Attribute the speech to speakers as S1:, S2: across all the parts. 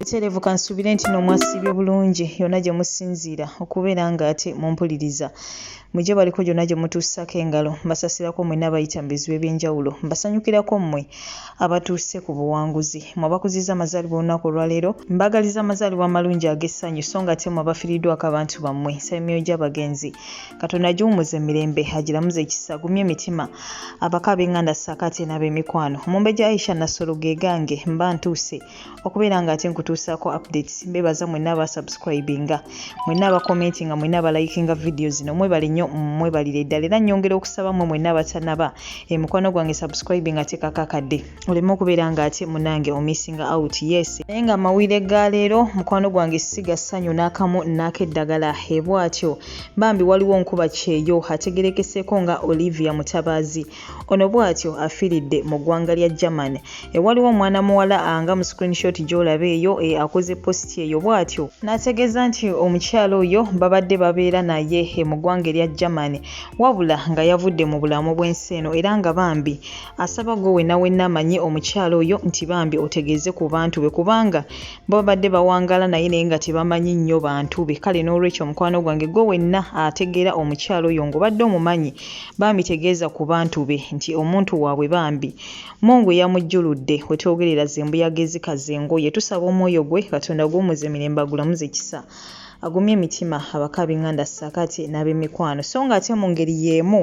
S1: butereevu kansubire nti n'omwasibye bulungi yonna gye musinziira okubeera nga ate mumpuliriza mujje baliko gyonna gye mutuusako engalo mbasasirako mwenna abayita mu bizibu eby'enjawulo mbasanyukirako mmwe abatuuse ku buwanguzi mwabakuziza amazaalibwa olunaku olwaleero mbagaliza amazaalibwa amalungi ag'essanyu so nga ate mwabafiriddwako abantu bammwe nsabimyoyo gy'abagenzi katonda giwumuza emirembe agiramuza ekisa agumye emitima abaka ab'enganda ssaakaate n'ab'emikwano omumbejja Aisha Nasolo ge gange mba ntuuse okubeera nga ate nkutuusaako updates mbebaza mwenna abasubscribinga mwenna abakomentinga mwenna abalikinga video zino mwebale nnyo mwebalire ddala era nnyongera okusaba mmwe mwenna abatanaba mukwano gwange subscribing ate kakakadde oleme okubeera nga ate munange omissinga out yes naye nga amawulire ga leero mukwano gwange siga ssanyu n'akamu n'akeddagala bw'atyo bambi waliwo nkuba kyeyo ategerekeseeko nga Olivia Mutabaazi ono bw'atyo afiiridde mu ggwanga lya Germany waliwo omwana muwala anga mu screenshot gy'olaba eyo akoze post eyo bw'atyo n'ategeeza nti omukyalo oyo babadde babeera naye mu ggwanga lya Germany wabula nga yavudde mu bulamu bw'ensi eno era nga bambi asaba gwe wenna amanyi omukyalo oyo nti bambi otegeeze ku bantu be kubanga babadde bawangala naye nga tebamanyi nnyo bantu be kale n'olwekyo mukwano gwange gwe wenna ategeera omukyalo oyo ng'obadde omumanyi bambi tegeeza ku bantu be nti omuntu waabwe bambi Mungu yamujjuludde wetwogerera zembuyaga ezikaze engoye tusaba omwoyo gwe Katonda gw'omuze emirembe agulamuze ekisa agumye emitima abaka ab'enganda ssaakaate n'ab'emikwano so nga ate mu ngeri y'emu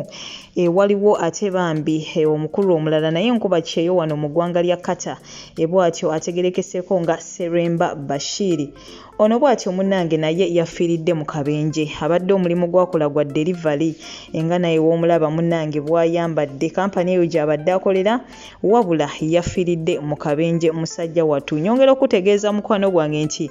S1: waliwo ate bambi omukulu omulala naye nkuba kyeyo wano mu ggwanga lya Kata bw'atyo ategerekeseeko nga Seremba Bashiri ono bw'atyo munnange naye yafiiridde mu kabenje abadde omulimu gwakola gwa delivery nga naye w'omulaba munnange bw'ayambadde kampani eyo gy'abadde akolera wabula yafiiridde mu kabenje musajja wattu nyongera okutegeeza mukwano gwange nti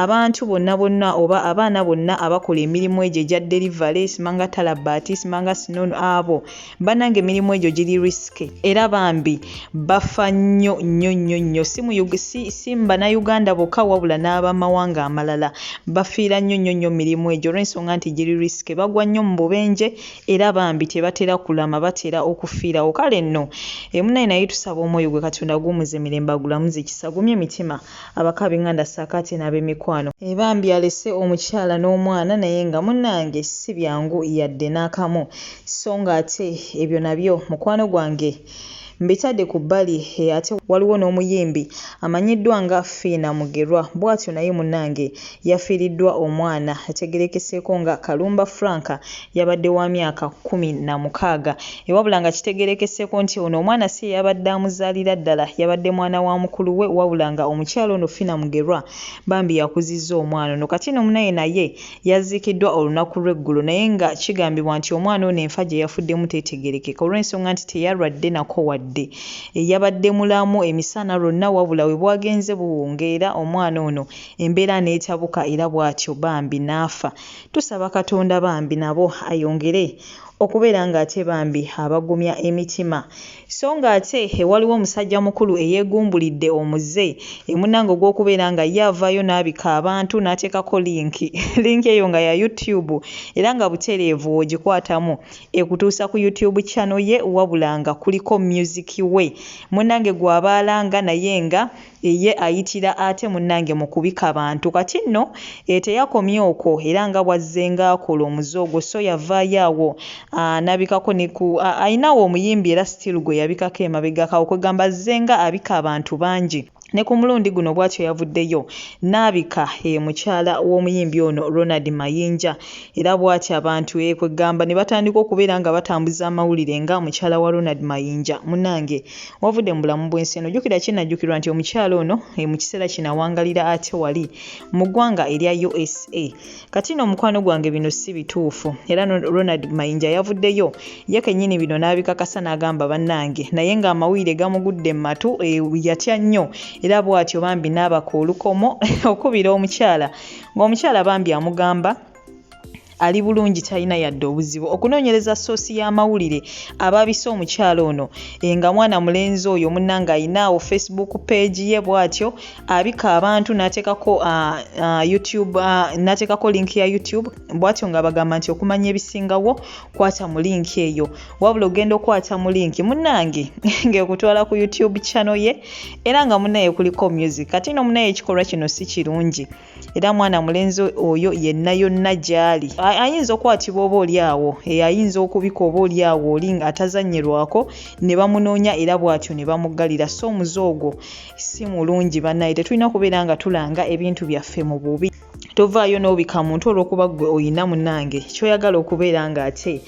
S1: abantu bonna oba abaana bonna abakola emirimu egyo egya delivery simanga talabaati simanga sinono abo bannange emirimu egyo giri risk era bambi bafa nnyo si bannayuganda bokka wabula n'abamawanga amalala bafiira nnyo mirimu egyo olw'ensonga nti giri risk bagwa nnyo mu bubenje era bambi tebatera kulama batera okufiirawo kale nno munaye naye tusaba omwoyo gwe Katonda gw'omuze emirembe agulamuze ekisa agumye emitima abaka ab'enganda ssaakaate n'ab'emikwano bambi alese omukyala n'omwana naye nga munnange si byangu yadde n'akamu so nga ate ebyo nabyo mukwano gwange mbitadde ku bbali ate waliwo n'omuyimbi amanyiddwa nga Fiina Mugerwa bw'atyo naye munnange yafiiriddwa omwana ategerekeseeko nga Kalumba Franka yabadde wa myaka 16 wabula nga kitegerekeseeko nti ono omwana si yabadde amuzaalira ddala yabadde mwana wa mukulu we wabula nga omukyalo ono Fiina Mugerwa bambi yakuzizza omwana ono kati n'omunaye naye yaziikiddwa olunaku lw'eggulo naye nga kigambibwa nti omwana ono enfa gye yafuddemu teetegerekeka olw'ensonga nti teyalwadde nako wadde yabadde mulamu emisana lwonna wabula we bwagenze buwungeera omwana ono embeera n'etabuka era bw'atyo bambi n'afa tusaba Katonda bambi nabo ayongere okubeera nga ate bambi abagumya emitima so nga ate waliwo omusajja mukulu eyeegumbulidde omuze munnange ogw'okubeera nga yavaayo n'abika abantu n'ateekako linki eyo nga ya YouTube era nga butereevu ogikwatamu ekutuusa ku YouTube channel ye wabula nga kuliko music we munnange gw'abaalanga naye nga ye ayitira ate munnange mu kubika abantu kati nno teyakomye okwo era nga bwazzenga akola omuze ogwo so yavaayo awo nabikako ayinawo omuyimbi era still gwe yabikako emabegaka okwegamba zzenga abika abantu bangi ne ku mulundi guno bw'atyo yavuddeyo n'abika mukyala w'omuyimbi ono Ronald Mayinja era bw'atyo abantu kwegamba ne batandika okubeera nga batambuza amawulire nga mukyala wa Ronald Mayinja munnange wavudde mu bulamu bw'ensi eno jjukira kinajjukirwa nti omukyala ono mu kiseera kino awangalira ate wali mu ggwanga erya USA kati n'omukwano gwange bino si bituufu era Ronald Mayinja yavuddeyo ye kennyini bino n'abikakasa n'agamba bannange naye nga amawulire gamugudde mu matu yatya nnyo era bw'atyo bambi n'abaka olukomo okubira omukyala ng'omukyala bambi amugamba ali bulungi talina yadde obuzibu. Okunoonyereza soosi y'amawulire ababise omukyalo ono nga mwana mulenzi oyo munnanga ayinaawo Facebook page ye bw'atyo abika abantu n'ateekako YouTube n'ateekako link ya YouTube bw'atyo nga bagamba nti okumanya ebisingawo kwata mu link eyo wabula ogenda okwata mu link munnange ng'ekutwala ku YouTube channel ye era nga munnaye kuliko music kati no munnaye ekikolwa kino si kirungi era mwana mulenzi oyo yenna yonna gy'ali ayinza okwatibwa oba oli awo ayinza okubika oba oli awo oli nga atazannyirwako ne bamunoonya era bw'atyo ne bamuggalira so omuzoogo si mulungi bannaye tetulina kubeera nga tulanga ebintu byaffe mu bubi tovaayo n'obika muntu olw'okuba gwe oyina munnange kyoyagala okubeera nga ate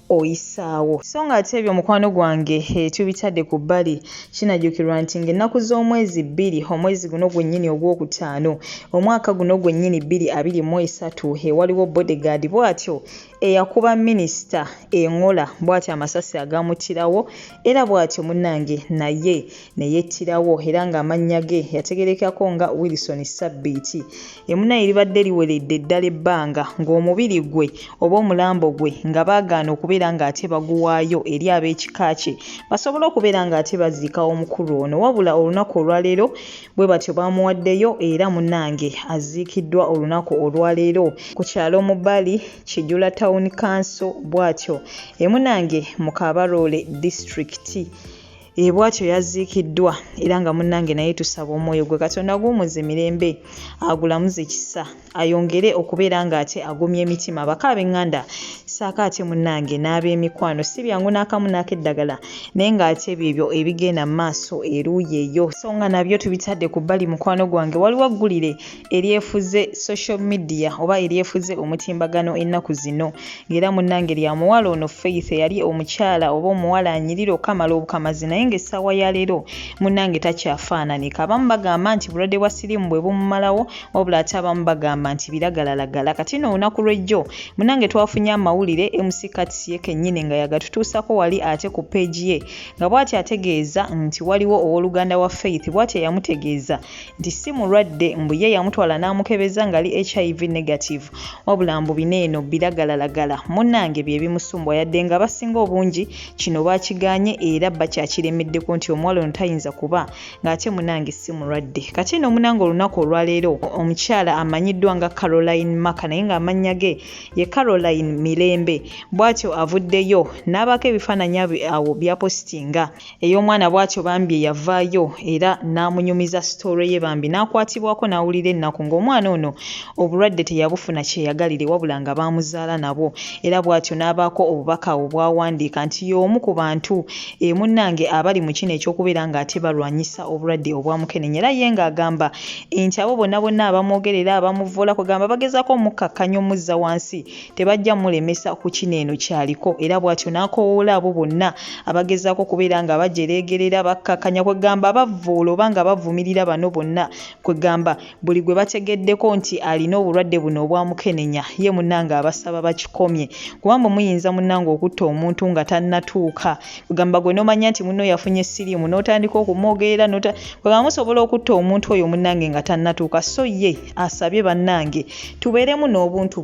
S1: oyisaawo so nga ate ebyo mukwano gwange tubitadde ku bbali kinajjukirwa nti ng'ennaku z'omwezi 2 omwezi guno gwennyini ogwokutaano omwaka guno gwennyini 2023 waliwo bodyguard bw'atyo eyakuba minisita eŋola bw'atyo amasasi agamuttirawo era bw'atyo munnange naye ne yettirawo era ng'amannya ge yategerekako nga Wilson Sabbiiti emunnaye libadde liweredde ddala ebbanga ng'omubiri gwe oba omulambo gwe nga baagaana okubeera ng'ate baguwaayo eri ab'ekika kye basobole okubeera ng'ate baziikawo omukulu ono wabula olunaku olwaleero bwe batyo bamuwaddeyo era munnange aziikiddwa olunaku olwaleero ku kyalo mu bbali Kijula Town Council bw'atyo emunange mu Kabarole District bw'atyo yaziikiddwa era nga munnange naye tusaba omwoyo gwe Katonda guumuze mirembe agulamuze kisa ayongere okubeera ng'ate agumya emitima abaka ab'eŋŋanda saako ate munnange n'ab'emikwano si byangu n'akamu n'akeddagala naye ng'ate ebyo ebigenda mu maaso eruuyi eyo so nga nabyo tubitadde ku bbali mukwano gwange waliwo eggulire eryefuze social media oba eryefuze omutimbagano ennaku zino ng'era munnange lya muwala ono Faith eyali omukyala oba omuwala anyirira okamala obukamazi naye ng'essaawa ya leero munnange takyafaananika abamu bagamba nti bulwadde bwa siriimu bwe bumumalawo wabula ate abamu bagamba nti biragalalagala kati no olunaku lw'ejjo munnange twafunye amawulire MC Katsi ye kennyini nga yagatutuusako wali ate ku peegi ye nga bw'ati ategeeza nti waliwo owooluganda wa Faith bw'ati yamutegeeza nti si mulwadde mbu ye yamutwala n'amukebeza ngali HIV negative wabula mbu bineeno biragalalagala munnange bye bimusumbwa yadde nga basinga obungi kino baakiganye era bakyakiremeddeko nti omuwala ono tayinza kuba ng'ate munnange si mulwadde kati no munnange olunaku olwaleero omukyala amanyiddwa nga Caroline Maka naye ng'amannya ge ye Caroline Mirembe bw'atyo avuddeyo n'abaako ebifaananyi awo byapositinga ey'omwana bw'atyo bambi yavaayo era n'amunyumiza sitoore ye bambi n'akwatibwako n'awulira ennaku ng'omwana ono obulwadde teyabufuna kyeyagalire wabula nga baamuzaala nabo era bw'atyo n'abaako obubaka obwawandiika nti y'omu ku bantu munnange abali mu kino ekyokubeera ng'ate balwanyisa obulwadde obwamukenenya era ye ng'agamba nti abo bonna abamwogerera abamuvoola kugamba bagezaako omukkakkanya omuzza wansi tebajja mulemesa ku kino eno kyaliko era bw'atyo n'akoowoola abo bonna abagezaako okubeera nga bajereegerera bakkakkanya kwegamba bavvoola oba nga bavumirira bano bonna kwegamba buli gwe bategeddeko nti alina obulwadde buno obwamukenenya ye munnange abasaba bakikomye kubanga muyinza munnange okutta omuntu nga tannatuuka kugamba gwe n'omanya nti munno yafunye siriimu n'otandika okumwogerera kwegamba musobola okutta omuntu oyo munnange nga tannatuuka so ye asabye bannange tubeeremu n'obuntu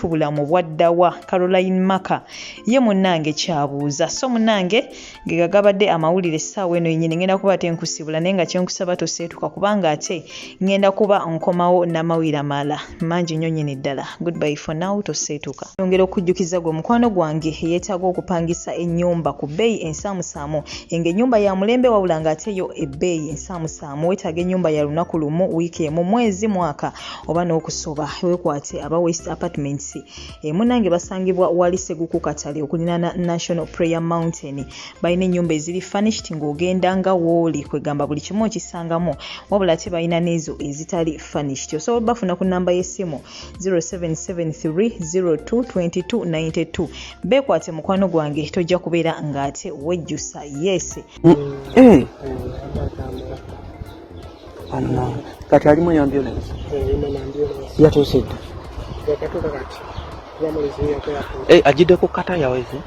S1: bulamu bwaddawa Caroline Maka ye munnange kyabuuza so munnange ge gagabadde amawulire essaawa eno yennyini ngenda kuba ate nkusibula naye nga kyenkusaba toseetuka kubanga ate ngenda kuba nkomawo n'amawulire amala mangi nnyo nnyini ddala goodbye for now toseetuka yongera okujjukiza gwe mukwano gwange yeetaaga okupangisa ennyumba ku bbeeyi ensaamusaamu ng'ennyumba ya mulembe wabula ng'ate yo ebbeeyi ensaamusaamu weetaaga ennyumba ya lunaku lumu wiiki emu mwezi mwaka oba n'okusoba weekwate aba West Apartments munnange basangibwa wali Seguku Katale okulinaana National Prayer Mountain balina ennyumba eziri furnished ng'ogenda nga wooli kwegamba buli kimu okisangamu wabula ate balina n'ezo ezitali furnished osobola bafuna ku nnamba y'essimu 0773022292 beekwate mukwano gwange tojja kubeera ng'ate wejjusa yes
S2: kati alimu ya ambulance yatuusidde ajidde ku kata yaweze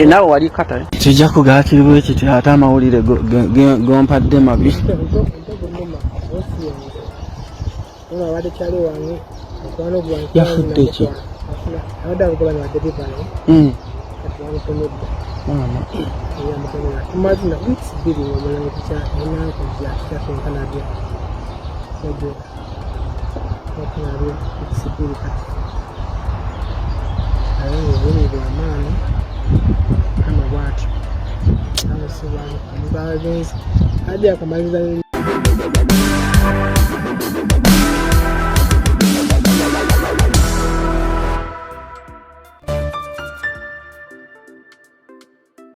S2: Nawe wali kata kijja kugaakiribwa ekiti ate amawulire gompadde mabi yafudde ki
S3: hadi akamaliza